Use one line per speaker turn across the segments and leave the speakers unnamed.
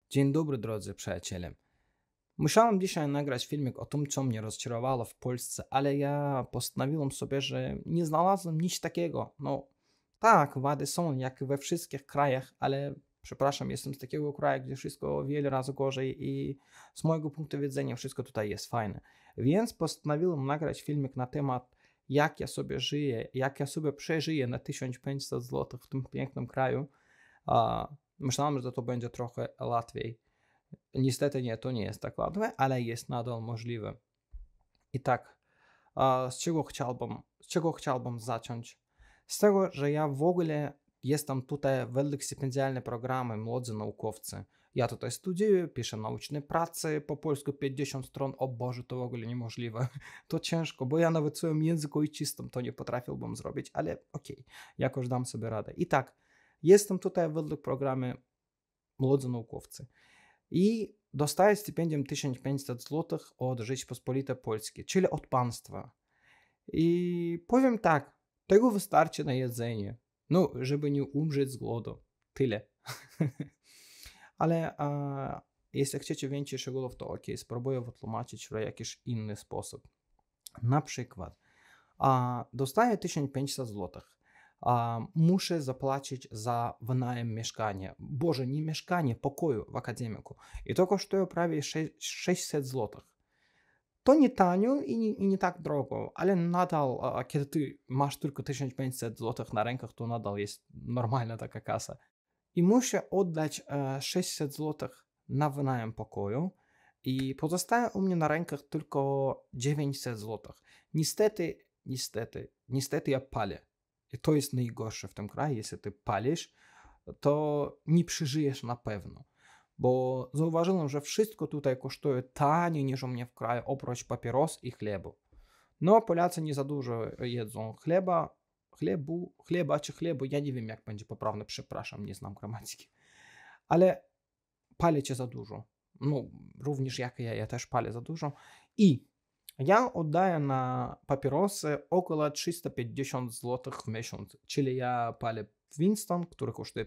Dzień dobry, drodzy przyjaciele. Musiałem dzisiaj nagrać filmik o tym, co mnie rozczarowało w Polsce, ale ja postanowiłem sobie, że nie znalazłem nic takiego. No tak, wady są, jak we wszystkich krajach, ale przepraszam, jestem z takiego kraju, gdzie wszystko o wiele razy gorzej i z mojego punktu widzenia wszystko tutaj jest fajne. Więc postanowiłem nagrać filmik na temat, jak ja sobie żyję, jak ja sobie przeżyję na 1500 zł w tym pięknym kraju. Myślałem, że to będzie trochę łatwiej. Niestety nie, to nie jest tak łatwe, ale jest nadal możliwe. I tak, z czego chciałbym zacząć? Z tego, że ja w ogóle jestem tutaj według stypendialnej programy Młodzi Naukowcy. Ja tutaj studiuję, piszę nauczne prace, po polsku 50 stron. O Boże, to w ogóle niemożliwe. To ciężko, bo ja nawet w swoim języku ojczystym to nie potrafiłbym zrobić, ale okej, jakoś dam sobie radę. I tak, jestem tutaj według programy Młodzi Naukowcy. I dostaje stypendium 1500 zł od Rzeczypospolitej Polskiej, czyli od państwa. I powiem tak, tego wystarczy na jedzenie. No, żeby nie umrzeć z głodu. Tyle. Ale jeśli chcecie więcej szczegółów, to ok, spróbuję wytłumaczyć w jakiś inny sposób. Na przykład, dostaję 1500 zł. Muszę zapłacić za wynajem mieszkania. Boże, nie mieszkanie, pokoju w akademiku. I to kosztuje prawie 600 zł. To nie tanio i nie tak drogo, ale nadal, kiedy ty masz tylko 1500 zł na rękach, to nadal jest normalna taka kasa. I muszę oddać 600 zł na wynajem pokoju i pozostaje u mnie na rękach tylko 900 zł. Niestety ja palę. I to jest najgorsze w tym kraju. Jeśli ty palisz, to nie przeżyjesz na pewno. Bo zauważyłem, że wszystko tutaj kosztuje taniej niż u mnie w kraju, oprócz papieros i chlebu. No, Polacy nie za dużo jedzą chleba czy chlebu, ja nie wiem jak będzie poprawne, przepraszam, nie znam gramatyki. Ale palicie za dużo. No, również jak ja też palę za dużo. I ja oddaję na papierosy około 350 zł w miesiąc. Czyli ja palę Winston, który kosztuje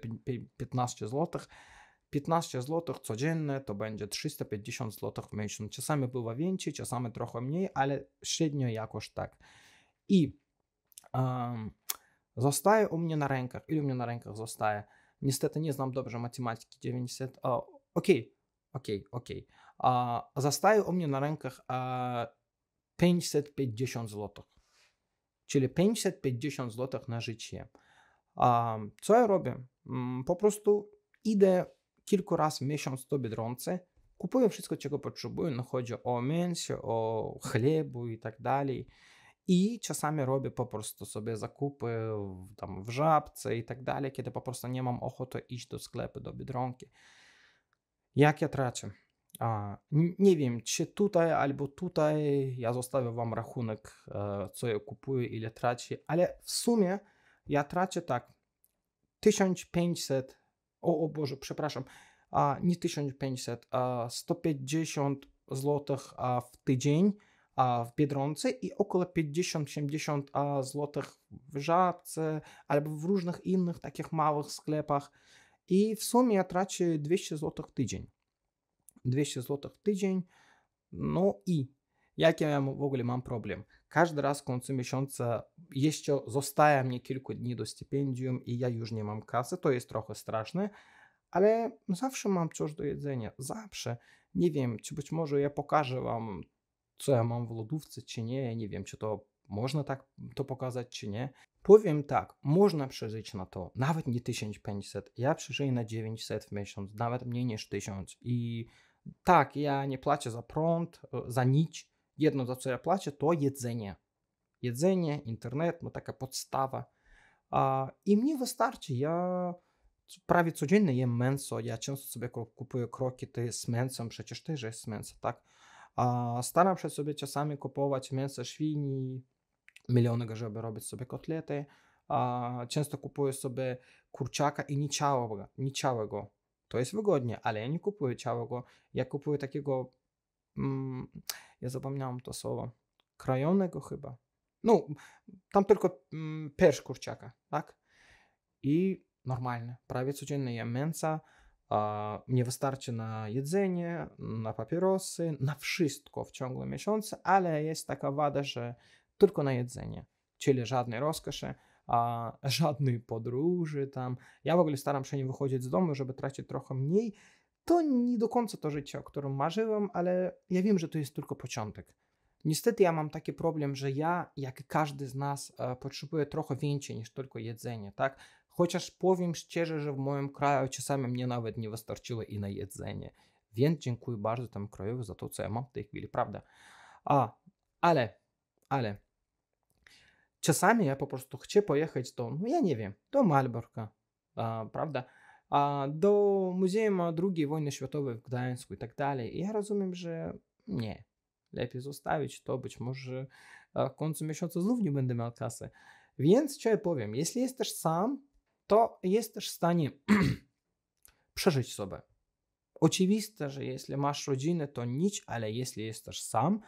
15 zł. 15 zł codziennie to będzie 350 zł w miesiąc. Czasami bywa więcej, czasami trochę mniej, ale średnio jakoś tak. I zostaje u mnie na rękach. Ile u mnie na rękach zostaje? Niestety nie znam dobrze matematyki. 900. Okej. Zostaje u mnie na rękach 550 zł. Czyli 550 zł na życie. Co ja robię? Po prostu idę kilku razy w miesiąc do Biedronki, kupuję wszystko, czego potrzebuję. No, chodzi o mięso, o chlebu i tak dalej. I czasami robię po prostu sobie zakupy tam w Żabce i tak dalej, kiedy po prostu nie mam ochoty iść do sklepu, do Biedronki. Jak ja tracę? Nie wiem, czy tutaj albo tutaj ja zostawię wam rachunek, co ja kupuję, ile tracę, ale w sumie ja tracę tak 1500, o Boże, przepraszam, nie 1500, 150 zł w tydzień w Biedronce i około 50-70 zł w Żabce albo w różnych innych takich małych sklepach. I w sumie ja tracę 200 zł w tydzień. 200 zł w tydzień. No i jaki ja w ogóle mam problem? Każdy raz w końcu miesiąca jeszcze zostaje mnie kilku dni do stypendium i ja już nie mam kasy. To jest trochę straszne, ale zawsze mam coś do jedzenia. Zawsze. Nie wiem, czy być może ja pokażę wam, co ja mam w lodówce, czy nie. Ja nie wiem, czy to można tak to pokazać, czy nie. Powiem tak, można przeżyć na to, nawet nie 1500. Ja przeżyję na 900 w miesiąc, nawet mniej niż 1000. I tak, ja nie płacę za prąd, za nic. Jedno, za co ja płacę, to jedzenie. Jedzenie, internet, no taka podstawa. I mnie wystarczy. Ja prawie codziennie jem mięso. Ja często sobie kupuję krokiety z mięsem, przecież też jest mięso, tak? Staram się sobie czasami kupować mięso świni milionego, żeby robić sobie kotlety. Często kupuję sobie kurczaka i nie ciałego. To jest wygodnie, ale ja nie kupuję ciałego. Ja kupuję takiego, ja zapomniałem to słowo, krajonego chyba. No, tam tylko pierś kurczaka, tak? I normalnie, prawie codziennie jem mięsa. Mnie wystarczy na jedzenie, na papierosy, na wszystko w ciągu miesiąca, ale jest taka wada, że tylko na jedzenie. Czyli żadnej rozkoszy, żadnej podróży tam. Ja w ogóle staram się nie wychodzić z domu, żeby tracić trochę mniej. To nie do końca to życie, o którym marzyłem, ale ja wiem, że to jest tylko początek. Niestety ja mam taki problem, że ja, jak i każdy z nas, potrzebuję trochę więcej niż tylko jedzenie, tak? Chociaż powiem szczerze, że w moim kraju czasami mnie nawet nie wystarczyło i na jedzenie. Więc dziękuję bardzo temu krajowi za to, co ja mam w tej chwili, prawda? A, ale czasami ja po prostu chcę pojechać do, no ja nie wiem, do Malborka, prawda? Do Muzeum II Wojny Światowej w Gdańsku i tak dalej. I ja rozumiem, że nie. Lepiej zostawić to, być może w końcu miesiąca znów nie będę miał kasy. Więc co ja powiem, jeśli jesteś sam, to jesteś w stanie przeżyć sobie. Oczywiste, że jeśli masz rodzinę, to nic, ale jeśli jesteś sam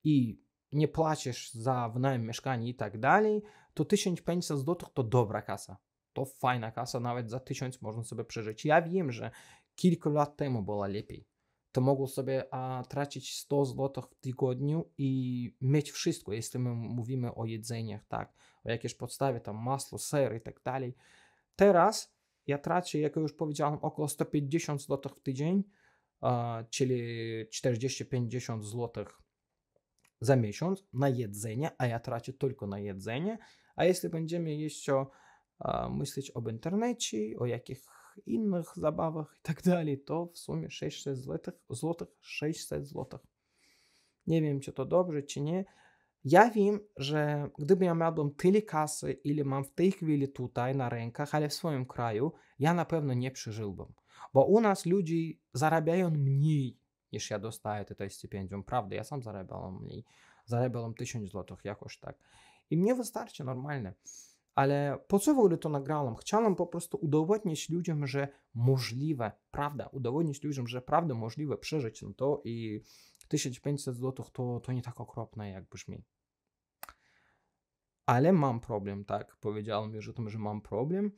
i nie płacisz za wynajem mieszkania i tak dalej, to 1500 zł to dobra kasa. To fajna kasa, nawet za 1000 można sobie przeżyć. Ja wiem, że kilka lat temu było lepiej. To mogło sobie tracić 100 zł w tygodniu i mieć wszystko, jeśli my mówimy o jedzeniach, tak, o jakiejś podstawie, tam masło, ser i tak dalej. Teraz ja tracę, jak już powiedziałem, około 150 zł w tydzień, czyli 40-50 zł za miesiąc na jedzenie, a ja tracę tylko na jedzenie. A jeśli będziemy jeszcze myśleć o internecie, o jakich innych zabawach i tak dalej, to w sumie 600 zł, 600 zł. Nie wiem, czy to dobrze, czy nie. Ja wiem, że gdyby ja miałbym tyle kasy, ile mam w tej chwili tutaj na rękach, ale w swoim kraju, ja na pewno nie przeżyłbym. Bo u nas ludzie zarabiają mniej niż ja dostaję tutaj stypendium. Prawda, ja sam zarabiałem mniej. Zarabiałem 1000 zł jakoś tak. I mnie wystarczy normalnie. Ale po co w ogóle to nagrałem? Chciałem po prostu udowodnić ludziom, że możliwe, prawda, udowodnić ludziom, że prawda możliwe przeżyć na to i 1500 zł to nie tak okropne, jak brzmi. Ale mam problem, tak? Powiedziałem już o tym, że mam problem.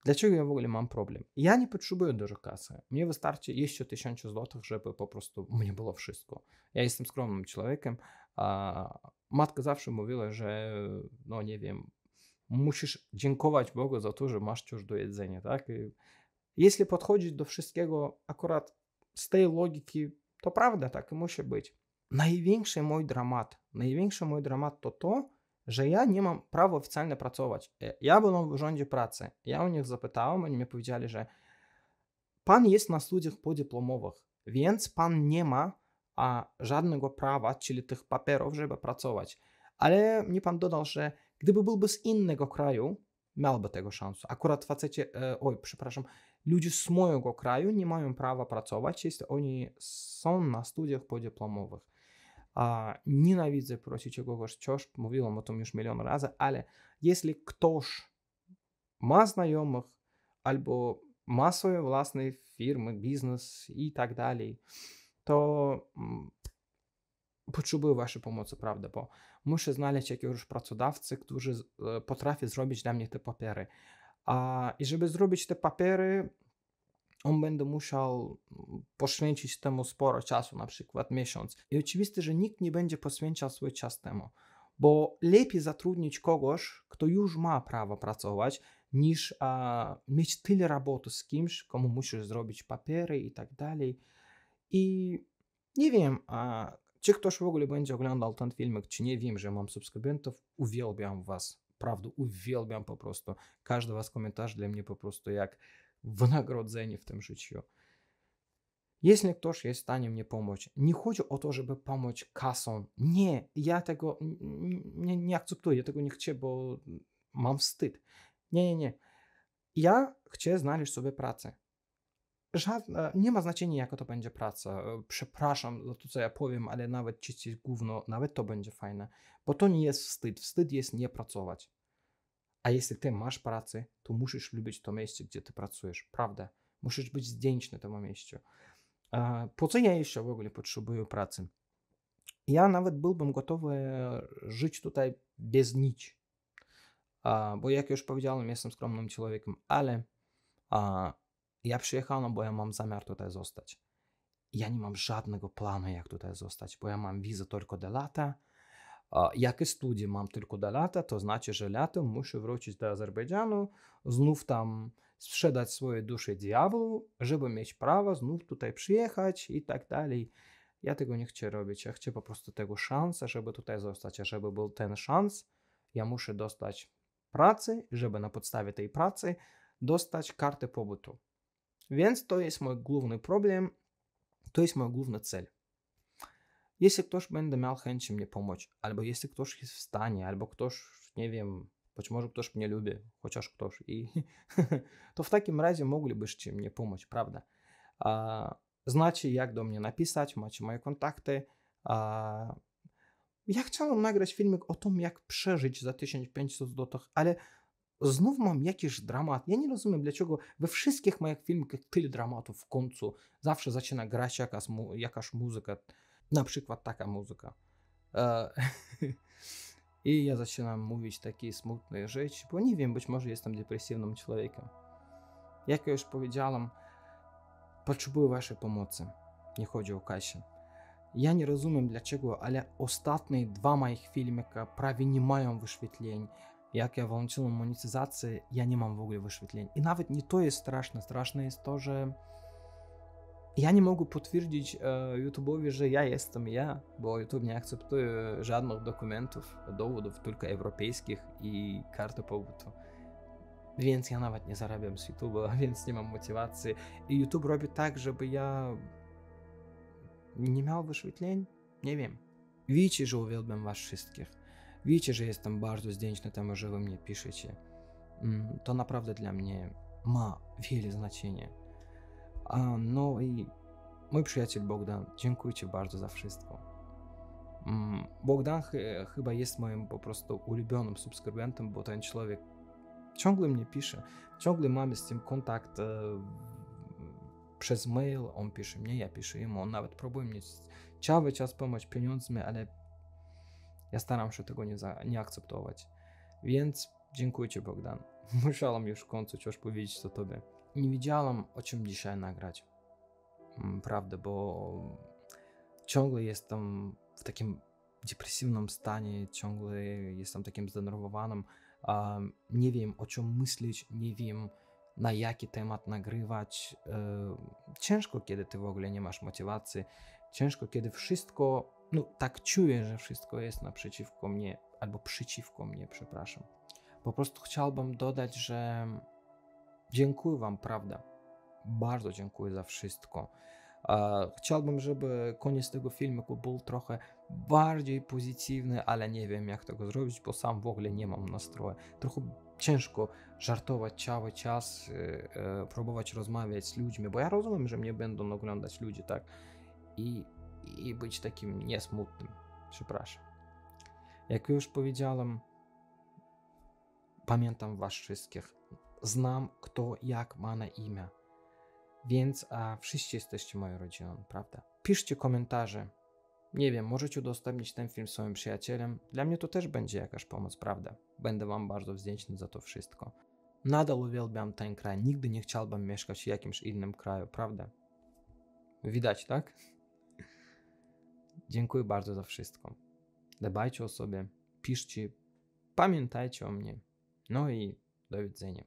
Dlaczego ja w ogóle mam problem? Ja nie potrzebuję dużo kasy. Mnie wystarczy jeszcze 1000 zł, żeby po prostu mnie było wszystko. Ja jestem skromnym człowiekiem. Matka zawsze mówiła, że no nie wiem, musisz dziękować Bogu za to, że masz coś do jedzenia, tak? I jeśli podchodzić do wszystkiego akurat z tej logiki, to prawda, tak musi być. Największy mój dramat to, że ja nie mam prawa oficjalnie pracować. Ja byłem w Urzędzie Pracy. Ja u nich zapytałem, oni mi powiedzieli, że pan jest na studiach podyplomowych, więc pan nie ma żadnego prawa, czyli tych papierów, żeby pracować. Ale mnie pan dodał, że gdyby byłby z innego kraju, miałby tego szansę. Akurat ludzie z mojego kraju nie mają prawa pracować, jeśli oni są na studiach podyplomowych. Nienawidzę prosić o kogoś coś, mówiłem o tym już milion razy, ale jeśli ktoś ma znajomych albo ma swoje własne firmy, biznes i tak dalej, to potrzebuję waszej pomocy, prawda, bo muszę znaleźć jakiegoś pracodawcę, który potrafi zrobić dla mnie te papiery. I żeby zrobić te papiery, on będzie musiał poświęcić temu sporo czasu, na przykład miesiąc. I oczywiste, że nikt nie będzie poświęcał swój czas temu, bo lepiej zatrudnić kogoś, kto już ma prawo pracować, niż mieć tyle roboty z kimś, komu musisz zrobić papiery i tak dalej. I nie wiem, czy ktoś w ogóle będzie oglądał ten filmik, czy nie. Wiem, że mam subskrybentów. Uwielbiam was. Prawda, uwielbiam po prostu. Każdy was komentarz dla mnie po prostu jak wynagrodzenie w tym życiu. Jeśli ktoś jest w stanie mnie pomóc, nie chodzi o to, żeby pomóc kasą. Nie, ja tego nie akceptuję, ja tego nie chcę, bo mam wstyd. Nie. Ja chcę znaleźć sobie pracę. Nie ma znaczenia, jaka to będzie praca. Przepraszam za to, co ja powiem, ale nawet czyścić gówno, nawet to będzie fajne. Bo to nie jest wstyd. Wstyd jest nie pracować. A jeśli ty masz pracę, to musisz lubić to miejsce, gdzie ty pracujesz. Prawda? Musisz być wdzięczny temu miejscu. Po co ja jeszcze w ogóle potrzebuję pracy? Ja nawet byłbym gotowy żyć tutaj bez nic. Bo jak już powiedziałem, jestem skromnym człowiekiem, ale Ja przyjechałem, bo ja mam zamiar tutaj zostać. Ja nie mam żadnego planu, jak tutaj zostać, bo ja mam wizę tylko do lata. Jak i studia mam tylko do lata, to znaczy, że latem muszę wrócić do Azerbejdżanu, znów tam sprzedać swoje duszę diabłu, żeby mieć prawo znów tutaj przyjechać i tak dalej. Ja tego nie chcę robić. Ja chcę po prostu tego szansa, żeby tutaj zostać. A żeby był ten szans, ja muszę dostać pracy, żeby na podstawie tej pracy dostać kartę pobytu. Więc to jest mój główny problem, to jest mój główny cel. Jeśli ktoś będzie miał chęć mnie pomóc, albo jeśli ktoś jest w stanie, albo ktoś, nie wiem, być może ktoś mnie lubi, chociaż ktoś, i to w takim razie moglibyście mnie pomóc, prawda? Znacie, jak do mnie napisać, macie moje kontakty. Ja chciałem nagrać filmik o tym, jak przeżyć za 1500 zł, ale znów mam jakiś dramat. Ja nie rozumiem, dlaczego we wszystkich moich filmikach tyle dramatów w końcu. Zawsze zaczyna grać jakaś muzyka, na przykład taka muzyka. E, I ja zaczynam mówić takie smutne rzeczy, bo nie wiem, być może jestem depresywnym człowiekiem. Jak już powiedziałem, potrzebuję waszej pomocy. Nie chodzi o Kasię. Ja nie rozumiem dlaczego, ale ostatnie 2 moich filmika prawie nie mają wyświetleń. Jak ja włączyłem monetyzację, ja nie mam w ogóle wyświetleń. I nawet nie to jest straszne. Straszne jest to, że ja nie mogę potwierdzić YouTube'owi, że ja jestem ja, bo YouTube nie akceptuje żadnych dokumentów, dowodów, tylko europejskich i karty pobytu. Więc ja nawet nie zarabiam z YouTube'a, więc nie mam motywacji. I YouTube robi tak, żeby ja nie miał wyświetleń? Nie wiem. Widzicie, że uwielbiam was wszystkich. Widzicie, że jestem bardzo wdzięczny temu, że wy mnie piszecie. To naprawdę dla mnie ma wiele znaczenia. No i mój przyjaciel Bogdan, dziękuję ci bardzo za wszystko. Bogdan chyba jest moim po prostu ulubionym subskrybentem, bo ten człowiek ciągle mnie pisze. Ciągle mamy z tym kontakt przez mail, on pisze mnie, ja piszę jemu, on nawet próbuje mnie cały czas pomóc pieniądzmi, ale ja staram się tego nie akceptować. Więc dziękuję ci, Bogdan. Musiałem już w końcu coś powiedzieć do tobie. Nie wiedziałem, o czym dzisiaj nagrać. Prawda, bo ciągle jestem w takim depresywnym stanie, ciągle jestem takim zdenerwowanym. Nie wiem, o czym myśleć, nie wiem, na jaki temat nagrywać. Ciężko, kiedy ty w ogóle nie masz motywacji. Ciężko, kiedy wszystko, no tak czuję, że wszystko jest naprzeciwko mnie, albo przeciwko mnie, przepraszam. Po prostu chciałbym dodać, że dziękuję wam, prawda. Bardzo dziękuję za wszystko. Chciałbym, żeby koniec tego filmiku był trochę bardziej pozytywny, ale nie wiem, jak tego zrobić, bo sam w ogóle nie mam nastroju. Trochę ciężko żartować cały czas, próbować rozmawiać z ludźmi, bo ja rozumiem, że mnie będą oglądać ludzie, tak? I być takim niesmutnym. Przepraszam. Jak już powiedziałem, pamiętam was wszystkich. Znam, kto jak ma na imię. Więc wszyscy jesteście moją rodziną, prawda? Piszcie komentarze. Nie wiem, możecie udostępnić ten film swoim przyjacielom. Dla mnie to też będzie jakaś pomoc, prawda? Będę wam bardzo wdzięczny za to wszystko. Nadal uwielbiam ten kraj. Nigdy nie chciałbym mieszkać w jakimś innym kraju, prawda? Widać, tak? Dziękuję bardzo za wszystko. Dbajcie o sobie, piszcie, pamiętajcie o mnie. No i do widzenia.